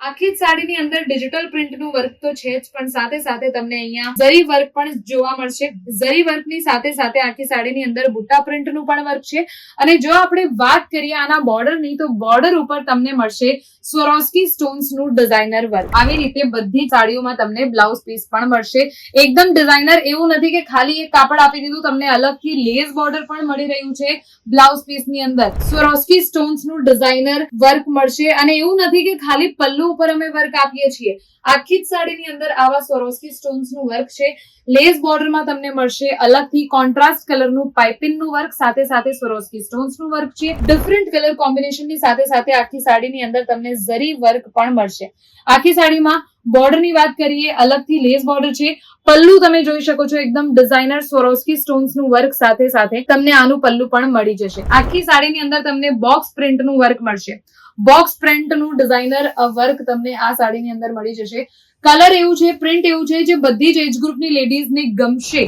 આખી જ સાડીની અંદર ડિજિટલ પ્રિન્ટનું વર્ક તો છે જ, પણ સાથે સાથે તમને અહીંયા ઝરી વર્ક પણ જોવા મળશે. ઝરી વર્કની સાથે સાથે આખી સાડીની અંદર બુટ્ટા પ્રિન્ટનું પણ વર્ક છે. અને જો આપણે વાત કરીએ આના બોર્ડરની, તો બોર્ડર ઉપર તમને મળશે સ્વરોસ્કી સ્ટોન્સનું ડિઝાઇનર વર્ક. આવી રીતે બધી સાડીઓમાં તમને બ્લાઉઝ પીસ પણ મળશે. એકદમ ડિઝાઇનર, એવું નથી કે ખાલી એક કાપડ આપી દીધું, તમને અલગથી લેસ બોર્ડર પણ મળી રહ્યું છે બ્લાઉઝ પીસની અંદર. સ્વરોસ્કી સ્ટોન્સનું ડિઝાઇનર વર્ક મળશે. અને એવું નથી કે ખાલી પલ્લુ ઉપર અમે વર્ક આપીએ છીએ. આખી જ સાડીની અંદર આવા સ્વરોસ્કી સ્ટોન્સનું વર્ક છે. લેસ બોર્ડરમાં તમને મળશે અલગથી કોન્ટ્રાસ્ટ કલરનું પાઇપિંગનું વર્ક, સાથે સાથે સ્વરોસ્કી સ્ટોન્સનું વર્ક છે. ડિફરન્ટ કલર કોમ્બિનેશનની સાથે સાથે આખી સાડીની અંદર તમને ઝરી વર્ક પણ મળશે. આખી સાડીમાં બોર્ડરની વાત કરીએ, અલગથી લેસ બોર્ડર છે. પલ્લુ તમે જોઈ શકો છો, એકદમ ડિઝાઇનર સ્વરોસ્કી સ્ટોન્સનું વર્ક સાથે સાથે તમને આનું પલ્લુ પણ મળી જશે. આખી સાડીની અંદર તમને બોક્સ પ્રિન્ટનું વર્ક મળશે. બોક્સ પ્રિન્ટનું ડિઝાઇનર વર્ક તમને આ સાડીની અંદર મળી જશે. કલર એવું છે, પ્રિન્ટ એવું છે જે બધી જ એજ ગ્રુપની લેડીઝને ગમશે.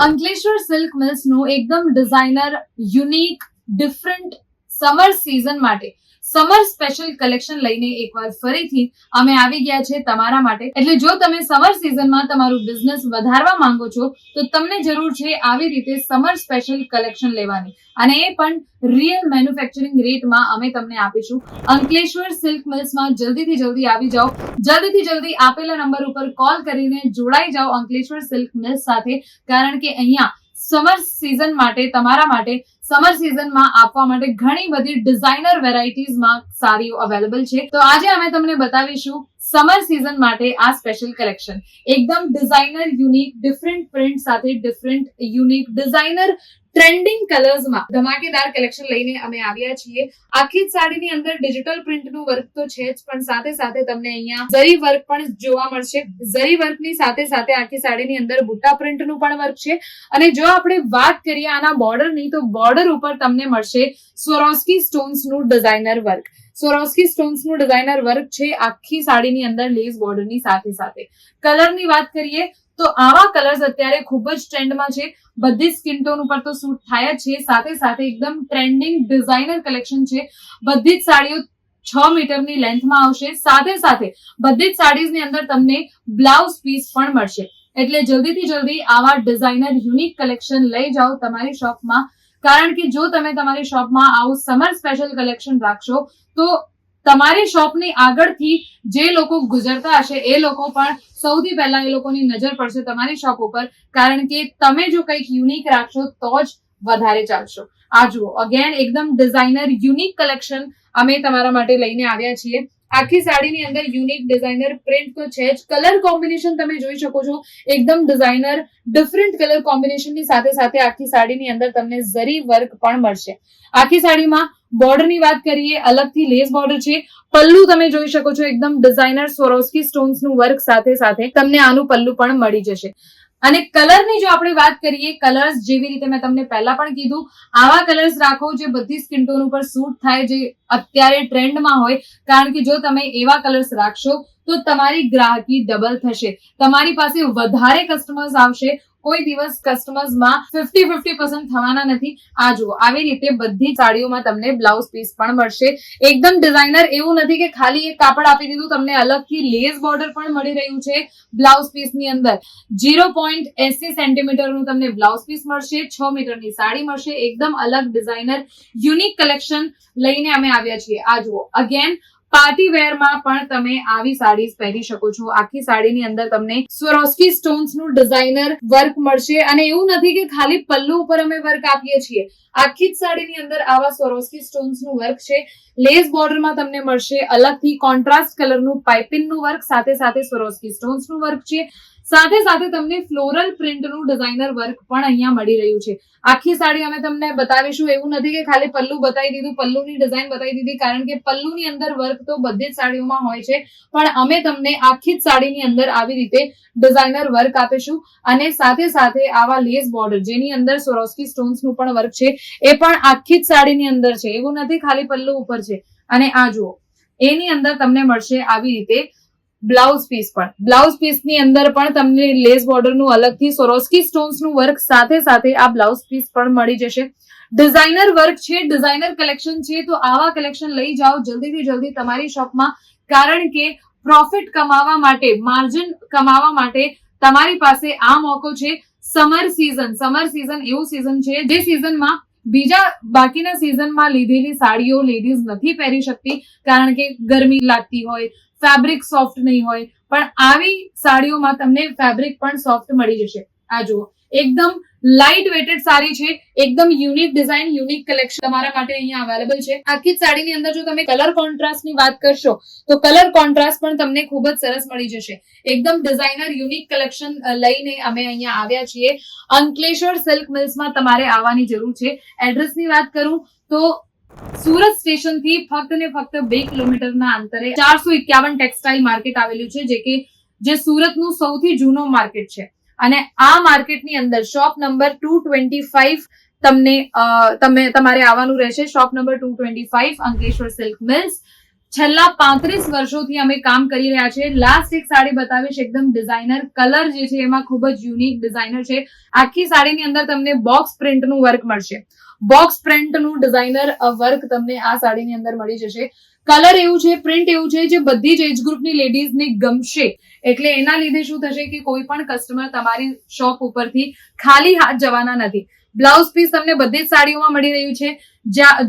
અંકલેશ્વર સિલ્ક મિલ્સનું એકદમ designer, unique, different summer season માટે સમર સ્પેશિયલ કલેક્શન લઈને એકવાર ફરીથી અમે આવી ગયા છે તમારા માટે. એટલે જો તમે સમર સિઝનમાં તમારું બિઝનેસ વધારવા માંગો છો, તો તમને જરૂર છે આવી રીતે સમર સ્પેશિયલ કલેક્શન લેવાની, અને એ પણ રિયલ મેન્યુફેક્ચરિંગ રેટમાં અમે તમને આપીશું. અંકલેશ્વર સિલ્ક મિલ્સમાં જલ્દીથી જલ્દી આવી જાઓ. જલ્દીથી જલ્દી આપેલા નંબર ઉપર કોલ કરીને જોડાઈ જાઓ અંકલેશ્વર સિલ્ક મિલ્સ સાથે, કારણ કે અહીંયા સમર સિઝન માટે, તમારા માટે સમર સિઝનમાં આપવા માટે ઘણી બધી ડિઝાઇનર વેરાયટીઝમાં સાડીઓ અવેલેબલ છે. તો આજે અમે તમને બતાવીશું સમર સિઝન માટે આ સ્પેશિયલ કલેક્શન. એકદમ ડિઝાઇનર, યુનિક, ડિફરન્ટ પ્રિન્ટ સાથે ડિફરન્ટ યુનિક ડિઝાઇનર ટ્રેન્ડિંગ કલર્સમાં ધમાકેદાર કલેક્શન લઈને અમે આવ્યા છીએ. આખી જ સાડીની અંદર ડિજિટલ પ્રિન્ટનું વર્ક તો છે જ, પણ સાથે સાથે તમને અહીંયા ઝરી વર્ક પણ જોવા મળશે. ઝરી વર્કની સાથે સાથે આખી સાડીની અંદર બુટ્ટા પ્રિન્ટનું પણ વર્ક છે. અને જો આપણે વાત કરીએ આના બોર્ડરની, તો બોર્ડર ઉપર તમને મળશે સ્વરોસ્કી સ્ટોન્સનું ડિઝાઇનર વર્ક. સ્વરોસ્કી સ્ટોન્સનું ડિઝાઇનર વર્ક છે આખી સાડીની અંદર લેસ બોર્ડરની સાથે સાથે. કલરની વાત કરીએ તો આવા કલર્સ અત્યારે ખૂબ જ ટ્રેન્ડમાં છે. બધી સ્કિન ટોન ઉપર તો સૂટ થાય જ છે. સાથે સાથે એકદમ ટ્રેન્ડિંગ ડિઝાઇનર કલેક્શન છે. બધી જ સાડીઓ 6 મીટરની લેન્થમાં આવશે. સાથે સાથે બધી જ સાડીઝની અંદર તમને બ્લાઉઝ પીસ પણ મળશે. એટલે જલ્દીથી જલ્દી આવા ડિઝાઇનર યુનિક કલેક્શન લઈ જાઓ તમારી શોપમાં, કારણ કે જો તમે તમારી શોપમાં આવું સમર સ્પેશિયલ કલેક્શન રાખશો, તો તમારી શોપની આગળથી જે લોકો ગુજરતા હશે એ લોકો પણ સૌથી પહેલા એ લોકોની નજર પડશે તમારી શોપ ઉપર, કારણ કે તમે જો કંઈક યુનિક રાખશો તો જ વધારે ચાલશો. આ જુઓ, અગેન એકદમ ડિઝાઇનર યુનિક કલેક્શન અમે તમારા માટે લઈને આવ્યા છીએ. આખી સાડીની અંદર યુનિક ડિઝાઇનર પ્રિન્ટ તો છે જ. કલર કોમ્બિનેશન તમે જોઈ શકો છો, એકદમ ડિઝાઇનર, ડિફરન્ટ કલર કોમ્બિનેશનની સાથે સાથે આખી સાડીની અંદર તમને ઝરી વર્ક પણ મળશે. આખી સાડીમાં બોર્ડરની વાત કરીએ, અલગથી લેસ બોર્ડર છે. પલ્લુ તમે જોઈ શકો છો, એકદમ ડિઝાઇનર સ્વરોસ્કી સ્ટોન્સનું વર્ક સાથે સાથે તમને આનું પલ્લુ પણ મળી જશે. અને કલરની જો આપણે વાત કરીએ, કલર્સ જેવી રીતે મેં તમને પહેલા પણ કીધું, આવા કલર્સ રાખો જે બધી સ્કિન ટોન ઉપર સૂટ થાય, જે અત્યારે ટ્રેન્ડમાં હોય, કારણ કે જો તમે એવા કલર્સ રાખશો તો તમારી ગ્રાહકી ડબલ થશે. તમારી પાસે વધારે કસ્ટમર્સ આવશે. કોઈ દિવસ કસ્ટમર્સમાં 50-50% થવાના નથી. આ જુઓ, આવી રીતે બધી સાડીઓમાં તમને બ્લાઉઝ પીસ પણ મળશે. એકદમ ડિઝાઇનર, એવું નથી કે ખાલી એક કાપડ આપી દીધું, તમને અલગથી લેસ બોર્ડર પણ મળી રહ્યું છે બ્લાઉઝ પીસની અંદર. 0.80 સેન્ટીમીટરનું તમને બ્લાઉઝ પીસ મળશે. 6 મીટરની સાડી મળશે. એકદમ અલગ ડિઝાઇનર યુનિક કલેક્શન લઈને અમે આવ્યા છીએ. આ જુઓ, અગેન પાર્ટી વેરમાં પણ તમે આવી સાડીઝ પહેરી શકો છો. આખી સાડીની અંદર તમને સ્વરોસ્કી સ્ટોન્સનું ડિઝાઇનર વર્ક મળશે. અને એવું નથી કે ખાલી પલ્લુ ઉપર અમે વર્ક આપીએ છીએ. આખી જ સાડીની અંદર આવા સ્વરોસ્કી સ્ટોન્સનું વર્ક છે. લેસ બોર્ડરમાં તમને મળશે અલગથી કોન્ટ્રાસ્ટ કલરનું પાઇપિંગનું વર્ક, સાથે સાથે સ્વરોસ્કી સ્ટોન્સનું વર્ક છે. સાથે સાથે તમને ફ્લોરલ પ્રિન્ટનું ડિઝાઇનર વર્ક પણ અહીંયા મળી રહ્યું છે. આખી સાડી અમે તમને બતાવીશું. એવું નથી કે ખાલી પલ્લુ બતાવી દીધું, પલ્લુની ડિઝાઇન બતાવી દીધી, કારણ કે પલ્લુની અંદર વર્ક તો બધી જ સાડીઓમાં હોય છે, પણ અમે તમને આખી જ સાડીની અંદર આવી રીતે ડિઝાઇનર વર્ક આપીશું. અને સાથે સાથે આવા લેસ બોર્ડર જેની અંદર સ્વરોસ્કી સ્ટોન્સનું પણ વર્ક છે, એ પણ આખી જ સાડીની અંદર છે. એવું નથી ખાલી પલ્લુ ઉપર છે. અને આ જુઓ, એની અંદર તમને મળશે આવી રીતે બ્લાઉઝ પીસ પણ. બ્લાઉઝ પીસની અંદર પણ તમને લેસ બોર્ડરનું અલગથી સ્વરોસ્કી સ્ટોન્સનું વર્ક સાથે સાથે આ બ્લાઉઝ પીસ પણ મળી જશે. ડિઝાઇનર વર્ક છે, ડિઝાઇનર કલેક્શન છે, તો આવા કલેક્શન લઈ જાઓ જલ્દીથી જલ્દી તમારી શોપમાં, કારણ કે પ્રોફિટ કમાવા માટે, માર્જિન કમાવા માટે તમારી પાસે આ મોકો છે. સમર સીઝન એવું સીઝન છે જે સીઝનમાં બીજા બાકીના સીઝનમાં લીધેલી સાડીઓ લેડીઝ નથી પહેરી શકતી, કારણ કે ગરમી લાગતી હોય, ફેબ્રિક સોફ્ટ નહીં હોય, પણ આવી સાડીઓમાં તમને ફેબ્રિક પણ સોફ્ટ મળી જશે. આ જુઓ, એકદમ લાઇટ વેટેડ સાડી છે, એકદમ યુનિક ડિઝાઇન, યુનિક કલેક્શન તમારા માટે અહીંયા અવેલેબલ છે. આખી જ સાડીની અંદર જો તમે કલર કોન્ટ્રાસ્ટની વાત કરશો તો કલર કોન્ટ્રાસ્ટ પણ તમને ખૂબ જ સરસ મળી જશે. એકદમ ડિઝાઇનર યુનિક કલેક્શન લઈને અમે અહીંયા આવ્યા છીએ. અંકલેશ્વર સિલ્ક મિલ્સમાં તમારે આવવાની જરૂર છે. એડ્રેસની વાત કરું તો સુરત સ્ટેશન થી ફક્ત ને ફક્ત 2 કિલોમીટરના અંતરે 451 ટેક્સટાઇલ માર્કેટ આવેલું છે, જે સુરતનું સૌથી જૂનું માર્કેટ છે. અને આ માર્કેટની અંદર શોપ નંબર 225 તમારે આવવાનું રહેશે. Shop number 225 Ankleshwar silk mills. છેલ્લા 35 વર્ષોથી અમે કામ કરી રહ્યા છીએ. લાસ્ટ એક સાડી બતાવીશ, એકદમ ડિઝાઇનર કલર જે છે એમાં ખૂબ જ યુનિક ડિઝાઇનર છે. આખી સાડીની અંદર તમને બોક્સ પ્રિન્ટનું વર્ક મળશે. બોક્સ પ્રિન્ટનું ડિઝાઇનર વર્ક તમને આ સાડીની અંદર મળી જશે. કલર એવું છે, પ્રિન્ટ એવું છે જે બધી જ એજ ગ્રુપની લેડીઝને ગમશે. એટલે એના લીધે શું થશે કે કોઈ પણ કસ્ટમર તમારી શોપ ઉપરથી ખાલી હાથ જવાના નથી. બ્લાઉઝ પીસ તમને બધી જ સાડીઓમાં મળી રહ્યું છે.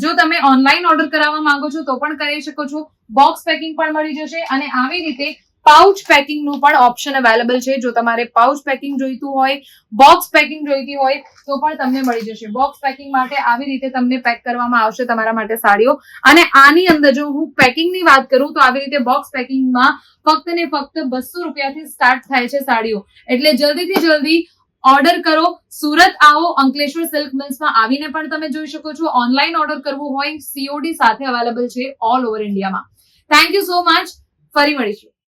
જો તમે ઓનલાઈન ઓર્ડર કરાવવા માંગો છો તો પણ કરી શકો છો. બોક્સ પેકિંગ પણ મળી જશે અને આવી રીતે પાઉચ પેકિંગ નું પણ ઓપ્શન અવેલેબલ છે. જો તમારે પાઉચ પેકિંગ જોઈતું હોય, બોક્સ પેકિંગ જોઈતી હોય તો પણ તમને મળી જશે. બોક્સ પેકિંગ માટે આવી રીતે તમને પેક કરવામાં આવશે તમારા માટે સાડીઓ. અને આની અંદર જો હું પેકિંગની વાત કરું તો આવી રીતે બોક્સ પેકિંગમાં ફક્ત ને ફક્ત 200 રૂપિયાથી સ્ટાર્ટ થાય છે સાડીઓ. એટલે જલ્દીથી જલ્દી ઓર્ડર કરો. સુરત આવો, અંકલેશ્વર સિલ્ક મિલ્સમાં આવીને પણ તમે જોઈ શકો છો. ઓનલાઈન ઓર્ડર કરવું હોય COD સાથે અવેલેબલ છે ઓલ ઓવર ઇન્ડિયામાં. Thank you so much. ફરી મળીશું.